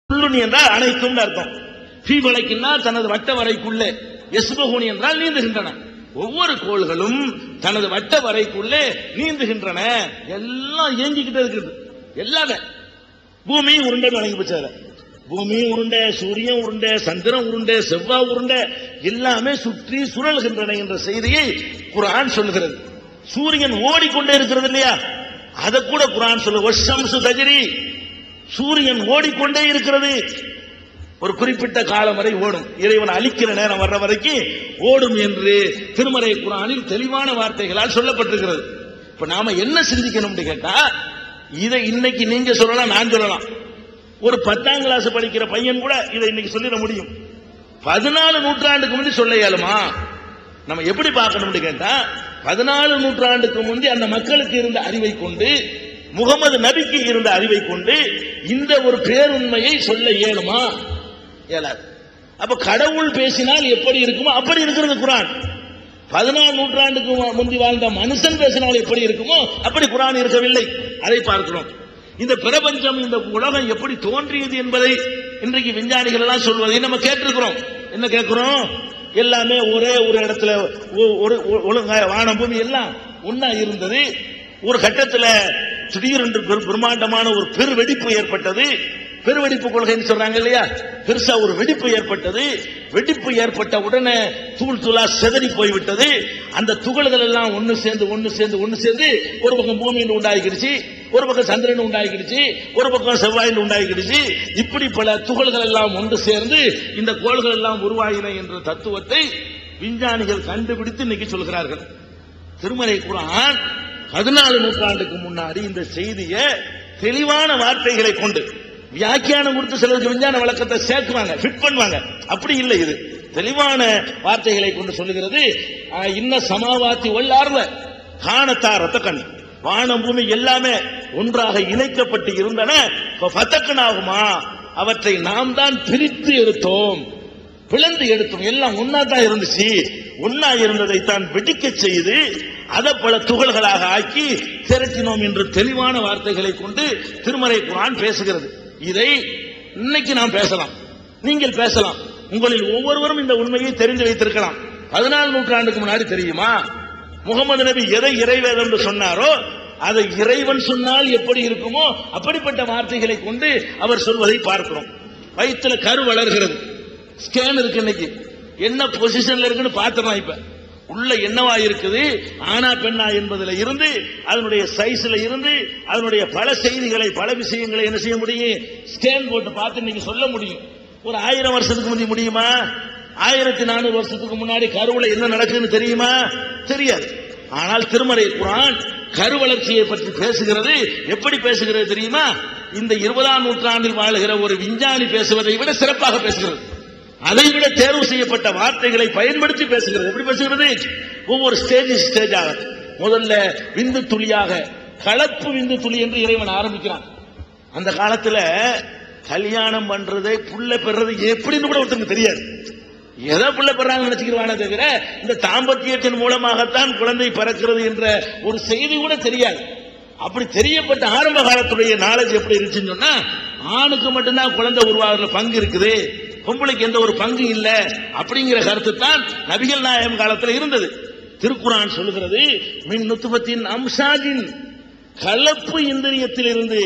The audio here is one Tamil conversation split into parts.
குல்லுனி என்றால் அனைத்தும் அர்த்தம். ஃபீ வலைக்கின்னா தனது வட்ட வரைக்குள்ளே, எஸ்பகுனி என்றால் நீந்துகின்றன. ஒவ்வொரு கோள்களும் தனது வட்ட வரைக்குள்ளே நீந்துகின்றன. எல்லாம் இயங்கிக்கிட்டே இருக்குது. எல்லாமே பூமியும் உருண்டை வழங்கி போச்சாரு. பூமியும் உருண்டை, சூரியன் உருண்டை, சந்திரன் உருண்டை, செவ்வாய் உருண்டை, எல்லாமே சுற்றி சுழல்கின்றன என்ற செய்தியை குர்ஆன் சொல்லுகிறது. சூரியன் ஓடிக்கொண்டே இருக்கிறது இல்லையா, அதை கூட குர்ஆன் சொல்லு. வஷம்சு தஜ்ரி, சூரியன் ஓடிக்கொண்டே இருக்கிறது. ஒரு குறிப்பிட்ட காலம் வரை ஓடும், இறைவன் அழிக்கிற நேரம் வர்ற வரைக்கும் ஓடும் என்று திருமறை குர்ஆனில் தெளிவான வார்த்தைகளால் சொல்லப்பட்டிருக்கிறது. இப்ப நாம என்ன சிந்திக்கணும் கேட்டா, இதை இன்னைக்கு நீங்க சொல்லலாம், நான் சொல்லலாம். ஒரு 10ஆம் கிளாஸ் படிக்கிற பையன் கூட இதை இன்னைக்கு சொல்லிட முடியும். 14 நூற்றாண்டுக்கு முந்தி சொல்ல இயலுமா? நம்ம எப்படி பார்க்கணும் கேட்டா, 14 நூற்றாண்டுக்கு முந்தி அந்த மக்களுக்கு இருந்த அறிவை கொண்டு, முகமது நபிக்கு இருந்த அறிவை கொண்டு இந்த ஒரு பேருண்மையை சொல்ல இயலுமா? இயலாது. அப்ப கடவுள் பேசினால் எப்படி இருக்குமோ அப்படி இருக்கிறது குர்ஆன். 14 நூற்றாண்டுக்கு முந்தி வாழ்ந்த மனுஷன் பேசினால் எப்படி இருக்குமோ அப்படி குர்ஆன் இருக்கவில்லை. அதை பார்க்கிறோம். இந்த பிரபஞ்சம், இந்த உலகம் எப்படி தோன்றியது என்பதை இன்றைக்கு விஞ்ஞானிகள் எல்லாம் சொல்வதை நம்ம கேட்டிருக்கிறோம். என்ன கேட்கிறோம்? எல்லாமே ஒரே ஒரு இடத்துல ஒழுங்கா வானம் பூமி எல்லாம் ஒன்னா இருந்தது. ஒரு கட்டத்தில் திடீரென்று பிரம்மாண்டமான ஒரு பெருவெடிப்பு ஏற்பட்டது. பெருவெடிப்பு கொள்கைன்னு சொல்றாங்க இல்லையா, பெருசா ஒரு வெடிப்பு ஏற்பட்டது. வெடிப்பு ஏற்பட்ட உடனே தூள் தூளா செதறி போய்விட்டது. அந்த துகள்கள் எல்லாம் ஒன்னு சேர்ந்து ஒரு பக்கம் பூமியில் உண்டாகிடுச்சு, ஒரு பக்கம் சந்திரன் உண்டாகிடுச்சு, ஒரு பக்கம் செவ்வாயில் உண்டாகிடுச்சு. இப்படி பல துகள்கள் எல்லாம் ஒன்று சேர்ந்து இந்த கோள்கள் எல்லாம் உருவாகின என்ற தத்துவத்தை விஞ்ஞானிகள் கண்டுபிடித்து இன்னைக்கு சொல்கிறார்கள். திருமறை குர்ஆன் 14 நூற்றாண்டுக்கு முன்னாடி இந்த செய்தியை தெளிவான வார்த்தைகளை கொண்டு வியாக்கியானம் கொடுத்து சிலருக்கு விஞ்ஞான வழக்கத்தை சேர்க்குவாங்க, ஃபிட் பண்ணுவாங்க. அப்படி இல்லை, இது தெளிவான வார்த்தைகளை கொண்டு சொல்லுகிறது. இன்ன சமாவாத்தி வல்லார்வ காணத்தாரத்த கண், வானம் பூமி எல்லாமே ஒன்றாக இணைக்கப்பட்டு இருந்தன. ஃபதக்னாகுமா, அவற்றை நாம் தான் பிரித்து எடுத்தோம், பிளந்து எடுத்தோம். எல்லாம் ஒன்னா தான் இருந்துச்சு. ஒன்னா இருந்ததை தான் வெடிக்க செய்து அதை பல துகள்களாக ஆக்கி திரட்டினோம் என்று தெளிவான வார்த்தைகளை கொண்டு திருமறை குர்ஆன் பேசுகிறது. இதை இன்னைக்கு நாம் பேசலாம், நீங்கள் பேசலாம். உங்களில் ஒவ்வொருவரும் இந்த உண்மையை தெரிந்து வைத்திருக்கலாம். 14 நூற்றாண்டுக்கு முன்னாடி தெரியுமா முகமது நபி எதை இறைவேதம் என்று சொன்னாரோ அதை இறைவன் சொன்னால் எப்படி இருக்குமோ அப்படிப்பட்ட வார்த்தைகளை கொண்டு அவர் சொல்வதை பார்க்கிறோம். வயிற்றுல கரு வளர்கிறது, ஸ்கேன் இருக்கு, இன்னைக்கு என்ன பொசிஷன்ல இருக்குன்னு பார்த்துறோம். இப்ப உள்ள என்னவா இருக்குது, ஆனா பெண்ணா என்பதுல இருந்து, அதனுடைய சைஸ்ல இருந்து, அதனுடைய பல செய்திகளை, பல விஷயங்களை என்ன செய்ய முடியும், ஸ்கேன் போட்டு பார்த்து இன்னைக்கு சொல்ல முடியும். ஒரு 1000 வருஷத்துக்கு முந்தி முடியுமா? 1400 வருஷத்துக்கு முன்னாடி கருவுல என்ன நடக்குதுன்னு தெரியுமா? தெரியாது. ஆனால் திருமறை குர்ஆன் கரு வளர்ச்சியை பற்றி பேசுகிறது. எப்படி பேசுகிறது தெரியுமா? இந்த 20ஆம் நூற்றாண்டில் வாழுகிற ஒரு விஞ்ஞானி பேசுவதை விட சிறப்பாக பேசுகிறது. அதை விட தேர்வு செய்யப்பட்ட வார்த்தைகளை பயன்படுத்தி பேசுகிறது. எப்படி பேசுகிறது? ஒவ்வொரு ஸ்டேஜாக, முதல்ல விந்து துளியாக, கலப்பு விந்து துளி என்று இறைவன் ஆரம்பிக்கிறான். அந்த காலத்துல கல்யாணம் பண்றது, புள்ள பெறது எப்படின்னு கூட ஒருத்தருக்கு தெரியாது. எதை புள்ள பெறாங்க நினைச்சுக்கிறானே தவிர இந்த தாம்பத்தியத்தின் மூலமாகத்தான் குழந்தை பிறக்கிறது என்ற ஒரு செய்தி கூட தெரியாது. அப்படி தெரியப்பட்ட ஆரம்ப காலத்துடைய நாலேஜ் எப்படி இருந்துச்சுன்னு சொன்னா, ஆணுக்கு மட்டும்தான் குழந்தை உருவாகுற பங்கு இருக்குது, பொம்பளைக்கு எந்த ஒரு பங்கு இல்ல அப்படிங்கிற கருத்து தான் நபிகள் நாயகம் காலத்தில் இருந்தது. திருக்குர்ஆன் சொல்லுகிறது, மின் நுத்ஃபத்தின் அம்சாஜின், கலப்பு இந்திரியத்தில் இருந்து,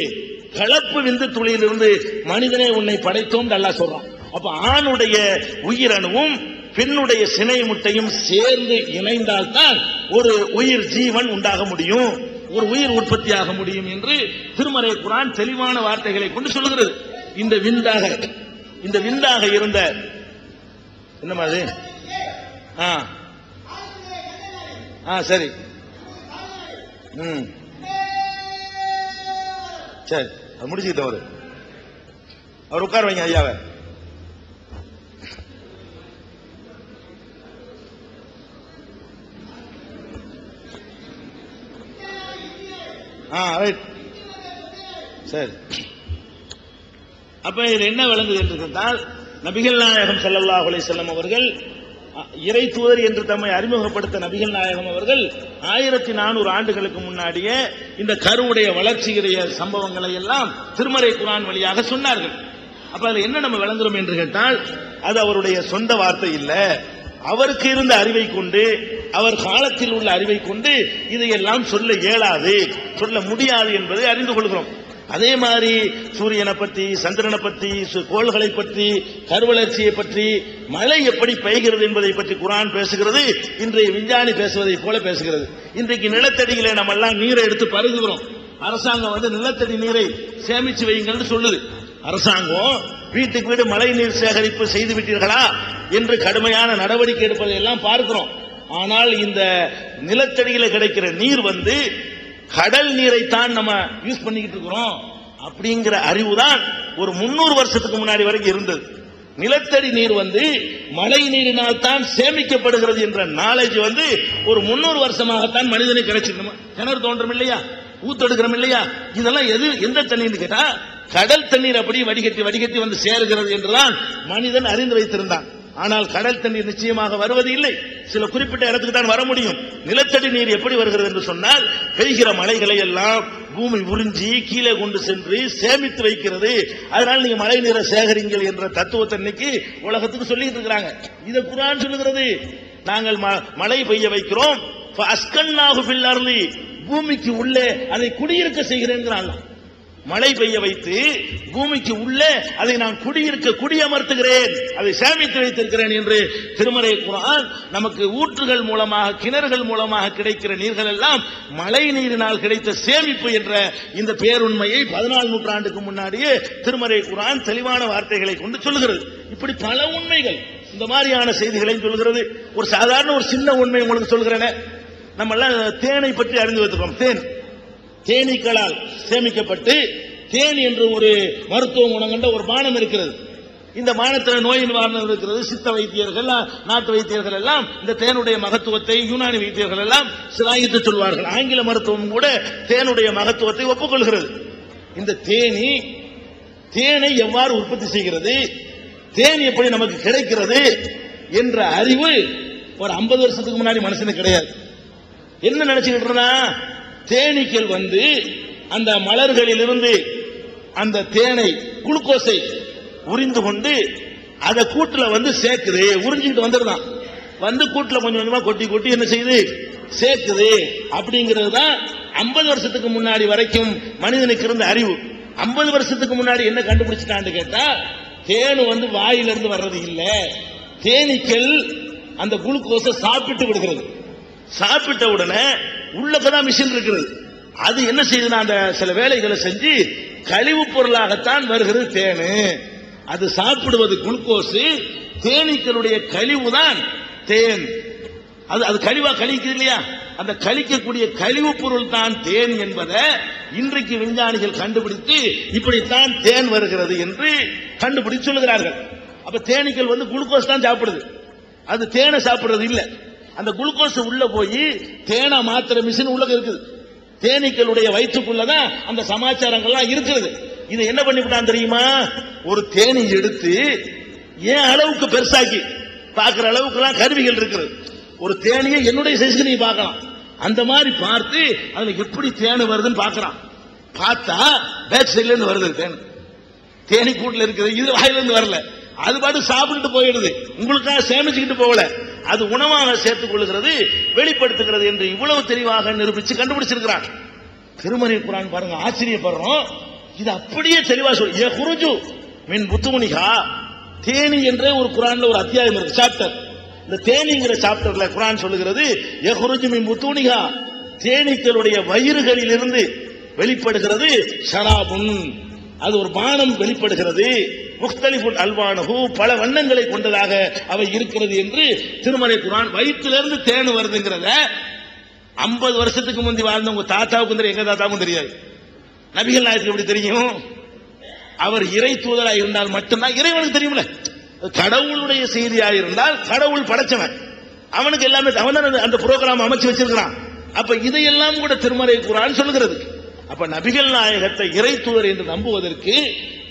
கலப்பு விந்து துளியிலிருந்து மனிதனை உன்னை படைத்தோம் அல்லாஹ் சொல்றான். அப்ப ஆணுடைய உயிரணுவும் பெண்ணுடைய சினை முட்டையும் சேர்ந்து இணைந்தால்தான் ஒரு உயிர் ஜீவன் உண்டாக முடியும், ஒரு உயிர் உற்பத்தியாக முடியும் என்று திருமறை குர்ஆன் தெளிவான வார்த்தைகளை கொண்டு சொல்லுகிறது. இந்த விந்தாக இருந்த என்ன மாதிரி சரி, சரி முடிச்சுக்கிட்ட அவர் உட்கார வைங்க ஐயாவை. ரைட், சரி. அப்ப இது என்ன விளங்குது என்று சொன்னால், நபிகள் நாயகம் ஸல்லல்லாஹு அலைஹி வஸல்லம் அவர்கள் இறை தூதர் என்று தம்மை அறிமுகப்படுத்த நபிகள் நாயகம் அவர்கள் 1400 ஆண்டுகளுக்கு முன்னாடியே இந்த கருவுடைய வளர்ச்சியுடைய சம்பவங்களை எல்லாம் திருமறை குர்ஆன் வழியாக சொன்னார்கள். அப்ப அதுல என்ன நம்ம விளங்குறோம் என்று கேட்டால், அது அவருடைய சொந்த வார்த்தை இல்ல, அவருக்கு இருந்த அறிவை கொண்டு, அவர் காலத்தில் உள்ள அறிவை கொண்டு இதையெல்லாம் சொல்ல இயலாது, சொல்ல முடியாது என்பதை அறிந்து கொள்கிறோம். அதே மாதிரி சூரியனை பற்றி, சந்திரனை பற்றி, கோள்களை பற்றி, கருவளர்ச்சியை பற்றி, மழை எப்படி பெய்கிறது என்பதை பற்றி குர்ஆன் பேசுகிறது. இன்றைய விஞ்ஞானி பேசுவதை போல பேசுகிறது. இன்றைக்கு நிலத்தடியிலே நம்ம எல்லாம் நீரை எடுத்து பருகுகிறோம். அரசாங்கம் நிலத்தடி நீரை சேமிச்சு வைங்கன்னு சொல்லுது. அரசாங்கம் வீட்டுக்கு வீடு மழை நீர் சேகரிப்பு செய்து விட்டீர்களா என்று கடுமையான நடவடிக்கை எடுப்பதை எல்லாம் பார்க்கிறோம். ஆனால் இந்த நிலத்தடியில கிடைக்கிற நீர் கடல் நீரை தான் நம்ம யூஸ் பண்ணிக்கிட்டு இருக்கிறோம் அப்படிங்கிற அறிவு தான் ஒரு 300 வருஷத்துக்கு முன்னாடி வரைக்கும் இருந்தது. நிலத்தடி நீர் மழை நீரினால் தான் சேமிக்கப்படுகிறது என்ற நாலேஜ் ஒரு 300 வருஷமாகத்தான் மனிதனுக்கு கிடைச்சிருக்கணும். கிணறு தோன்றும் இல்லையா, ஊத்தெடுக்கிறோம் இல்லையா, இதெல்லாம் எந்த தண்ணீர் கேட்டா கடல் தண்ணீர் அப்படி வடிகட்டி வடிகட்டி சேருகிறது என்றுதான் மனிதன் அறிந்து வைத்திருந்தான். ஆனால் கடல் தண்ணீர் நிச்சயமாக வருவது இல்லை, சில குறிப்பிட்ட இடத்துக்கு தான் வர முடியும். நிலத்தடி நீர் எப்படி வருகிறது என்று சொன்னால், பெய்கிற மழைகளை எல்லாம் பூமி உறிஞ்சி கீழே கொண்டு சென்று சேமித்து வைக்கிறது. அதனால நீங்க மழை நீரை சேகரிங்கள் என்ற தத்துவத்தை இன்னைக்கு உலகத்துக்கு சொல்லிட்டு இருக்கிறாங்க. இதை குர்ஆன் சொல்லுகிறது. நாங்கள் மழை பெய்ய வைக்கிறோம், பூமிக்கு உள்ளே அதை குடியிருக்க செய்கிறேன். மழை பெய்ய வைத்து பூமிக்கு உள்ளே அதை நான் குடியமர்த்துகிறேன், அதை சேமித்து வைத்திருக்கிறேன் என்று திருமறை குர்ஆன் நமக்கு ஊற்றுகள் மூலமாக, கிணறுகள் மூலமாக கிடைக்கிற நீர்கள் எல்லாம் மழை நீரினால் கிடைத்த சேமிப்பு என்ற இந்த பேருண்மையை 14 நூற்றாண்டுக்கு முன்னாடியே திருமறை குர்ஆன் தெளிவான வார்த்தைகளை கொண்டு சொல்லுகிறது. இப்படி பல உண்மைகள், இந்த மாதிரியான செய்திகளை சொல்லுகிறது. ஒரு சாதாரண ஒரு சின்ன உண்மை உங்களுக்கு சொல்கிறேன். நம்ம எல்லாம் தேனை பற்றி அறிந்து வைத்திருக்கோம். தேனீக்களால் சேமிக்கப்பட்டு தேன் என்று ஒரு மருத்துவ குணம் கொண்ட ஒரு பானம் இருக்கிறது. இந்த பானத்தில் நோய் நிவாரணம் இருக்கிறது. சித்த வைத்தியர்கள், நாட்டு வைத்தியர்கள் எல்லாம் இந்த தேனுடைய மகத்துவத்தை, யூனானி வைத்தியர்கள் எல்லாம் சிலாயித்து சொல்வார்கள். ஆங்கில மருத்துவம் கூட தேனுடைய மகத்துவத்தை ஒப்புக்கொள்கிறது. இந்த தேனை எவ்வாறு உற்பத்தி செய்கிறது, தேன் எப்படி நமக்கு கிடைக்கிறது என்ற அறிவு ஒரு 50 வருஷத்துக்கு முன்னாடி மனுஷனுக்கு கிடையாது. என்ன நினைச்சுக்கிட்டு இருந்தா, தேனீக்கள் அந்த மலர்களில் இருந்து அந்த தேனை, குளுக்கோஸை உறிந்து கொண்டு அதை கூட்டுல சேர்க்குது, உறிஞ்சிட்டு வந்துடுதான். கூட்டுல கொஞ்சம் கொஞ்சமா கொட்டி கொட்டி என்ன செய்யுது, சேர்க்குது. அப்படிங்கிறது தான் 50 வருஷத்துக்கு முன்னாடி வரைக்கும் மனிதனுக்கு இருந்த அறிவு. 50 வருஷத்துக்கு முன்னாடி என்ன கண்டுபிடிச்சிட்டான்னு கேட்டா, தேனு வாயிலிருந்து வர்றது இல்ல, தேனீக்கள் அந்த குளுக்கோஸை சாப்பிட்டு விடுகிறது. சாப்பிட்ட உடனே உள்ளதான் மிஷின் இருக்கிறது. அது என்ன செய்யுதுன்னா, அந்த சில வேலைகளை செஞ்சு கழிவு பொருளாகத்தான் வருகிறது தேனு. அது சாப்பிடுவது குளுக்கோஸ், தேனீக்களுடைய கழிவு தான் தேன். அது கழிவா கழிக்குது இல்லையா, அந்த கழிக்கக்கூடிய கழிவு பொருள் தான் தேன் என்பதை இன்றைக்கு விஞ்ஞானிகள் கண்டுபிடித்து இப்படித்தான் தேன் வருகிறது என்று கண்டுபிடிச்சு சொல்லுகிறார்கள். அப்ப தேனீக்கள் குளுக்கோஸ் தான் சாப்பிடுது, அது தேனை சாப்பிடுறது இல்லை. அந்த குளுக்கோஸ் உள்ள போய் தேனை மாத்திர மிஷின் உள்ள இருக்குது. தேனீக்களுடைய வயிற்றுக்குள்ளதான் அந்த சமாச்சாரங்கள்லாம் இருக்கிறது. இதை என்ன பண்ணிவிட்டான் தெரியுமா, ஒரு தேனி எடுத்து ஏன் அளவுக்கு பெருசாக்கி பார்க்கிற அளவுக்கு எல்லாம் கருவிகள் இருக்கிறது. ஒரு தேனியை என்னுடைய சைஸ்க்கு நீ பார்க்கலாம். அந்த மாதிரி பார்த்து அதுல எப்படி தேனு வருதுன்னு பார்க்கறான். பார்த்தா பேக் சைட்ல இருந்து வருது தேன். தேனி கூட்டுல இருக்குது, இது வாயில இருந்து வரல. அது பாட்டு சாப்பிட்டு போயிடுது, உங்களுக்காக சேமிச்சுக்கிட்டு போகல, அது உணவாக சேர்த்துக் கொள்கிறது, வெளிப்படுத்துகிறது என்று இவ்வளவு தெளிவாக நிரூபிச்சு கண்டுபிடிச்சிருக்கிறான். திருமறை குர்ஆன் பாருங்க, ஆச்சரியப்படுறோம். இது அப்படியே தெளிவா சொல்லு. யஹ்ருஜு மின் புத்தூனிஹா, தேனி என்ற ஒரு குர்ஆன்ல ஒரு அத்தியாயம் இருக்கு, சாப்டர். இந்த தேனிங்கிற சாப்டர்ல குர்ஆன் சொல்லுகிறது, யஹ்ருஜு மின் புத்தூனிஹா, தேனீக்களுடைய வயிறுகளில் இருந்து வெளிப்படுகிறது ஷராபுன், அது ஒரு பானம் வெளிப்படுகிறது. முக்தலிஃபுன் அல்வானஹு, பல வண்ணங்களை கொண்டதாக அவை இருக்கிறது என்று திருமறை குர்ஆன் வயிற்றிலிருந்து தேன் வருதுங்கிறத 50 வருஷத்துக்கு முந்தி வாழ்ந்த உங்க தாத்தாவுக்கும் தெரியும், எங்க தாத்தாவுக்கும் தெரியாது. நபிகள் நாயகத்துக்கு எப்படி தெரியும்? அவர் இறை தூதராக இருந்தால் மட்டும்தான் இறைவனுக்கு தெரியும்ல. கடவுளுடைய செய்தியாக இருந்தால் கடவுள் படைச்சவன், அவனுக்கு எல்லாமே அவன் அந்த புரோகிராம் அமைச்சு வச்சிருக்கிறான். அப்ப இதையெல்லாம் கூட திருமறை குர்ஆன் சொல்லுகிறது. அப்ப நபிகள் நாயகத்தை இறை தூதர் என்று நம்புவதற்கு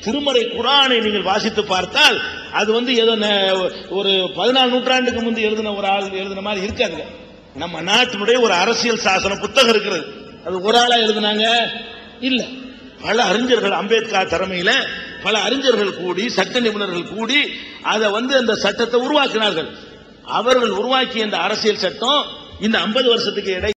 திருமறை குர்ஆனை நீங்கள் வாசித்து பார்த்தால் அது ஏதோ ஒரு 14 நூற்றாண்டுக்கு முந்தி எழுதின ஒரு ஆள் எழுதின மாதிரி இருக்காது. நம்ம நாட்டினுடைய ஒரு அரசியல் சாசன புத்தகம் இருக்கிறது, அது ஒரு ஆளா எழுதினாங்க இல்ல, பல அறிஞர்கள் அம்பேத்கர் தலைமையில பல அறிஞர்கள் கூடி சட்ட நிபுணர்கள் கூடி அதை அந்த சட்டத்தை உருவாக்கினார்கள். அவர்கள் உருவாக்கிய இந்த அரசியல் சட்டம் இந்த 50 வருஷத்துக்கு